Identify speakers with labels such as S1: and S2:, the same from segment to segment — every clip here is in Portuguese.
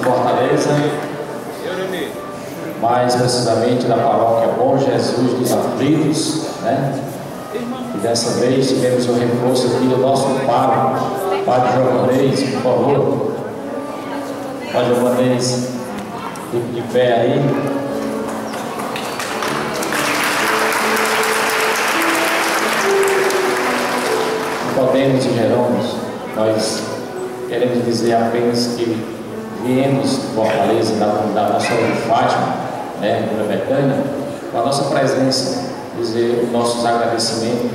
S1: Fortaleza, mais precisamente da paróquia Bom Jesus dos Aflitos, né? E dessa vez tivemos o reforço aqui do nosso Padre Giovanês, por favor. Padre Giovanês, fique de pé aí. Podemos e Jerônimos, nós queremos dizer apenas que viemos de Fortaleza, da Nossa Senhora de Fátima, né, Vila Betânia, com a nossa presença, dizer os nossos agradecimentos,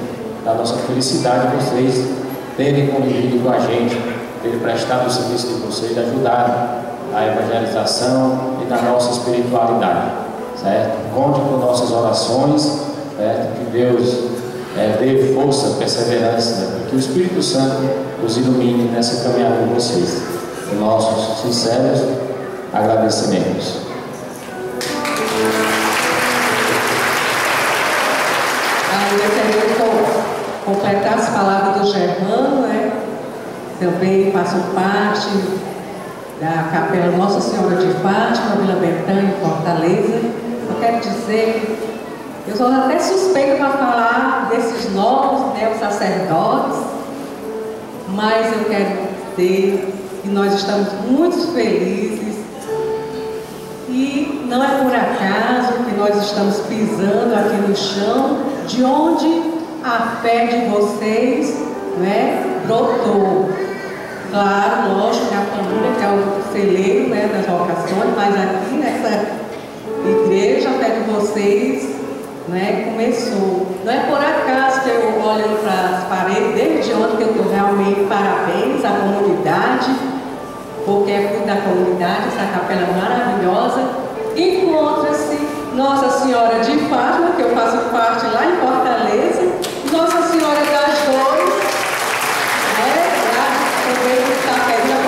S1: da nossa felicidade de vocês terem convivido com a gente, terem prestado o serviço de vocês, ajudado a evangelização e na nossa espiritualidade, certo? Conte com nossas orações, certo? Que Deus dê força, perseverança, né? Que o Espírito Santo os ilumine nessa caminhada de vocês. Os nossos sinceros agradecimentos.
S2: Eu quero completar as palavras do Germano, né? Também faço parte da Capela Nossa Senhora de Fátima, Vila Betânia, em Fortaleza. Eu quero dizer, eu sou até suspeita para falar desses novos, né, os sacerdotes, mas eu quero dizer que nós estamos muito felizes e não é por acaso que nós estamos pisando aqui no chão de onde a fé de vocês, né, brotou. Claro, lógico, que a família, que é o celeiro, né, das vocações, mas aqui nessa igreja, a fé de vocês, né, começou. Não é por acaso que eu olho para as paredes desde ontem que eu estou realmente parabéns à comunidade, porque é fruto da comunidade, essa capela maravilhosa. Encontra-se Nossa Senhora de Fátima, que eu faço parte lá em Fortaleza, Nossa Senhora das Dores, né, lá também está pedindo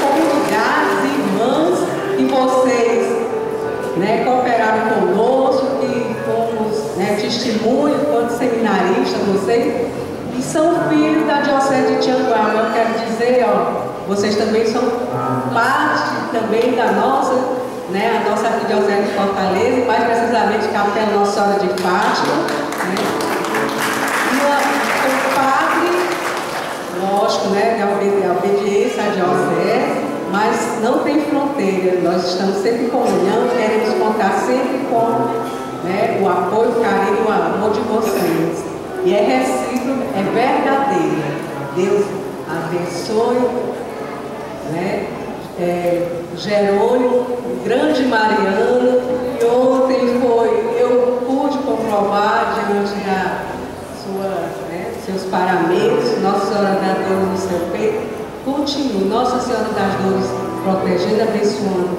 S2: comunidades, irmãs, e vocês, né, cooperaram conosco, que fomos, né, testemunhos, quanto seminaristas, vocês, e são filhos da Diocese de Tianguá. Eu quero dizer, ó, vocês também são parte também da nossa, né, a nossa Diocese de Fortaleza, e mais precisamente Capela Nossa Senhora de Fátima, né, e o padre, lógico, né, da obediência à Diocese, mas não tem fronteira. Nós estamos sempre em comunhão, queremos contar sempre com, né, o apoio, o carinho, o amor de vocês. E é recíproco, é verdadeiro. Deus abençoe, né, Jerônimo, grande Mariana, e ontem eu pude comprovar diante da sua, né, seus paramentos, Nossa Senhora das Dores no seu peito. Continue, Nossa Senhora das Dores, protegendo, abençoando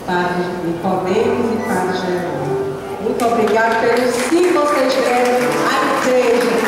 S2: Padre Nicodemos e Padre Jerônimo. Muito obrigada pelo sim que vocês deram à igreja.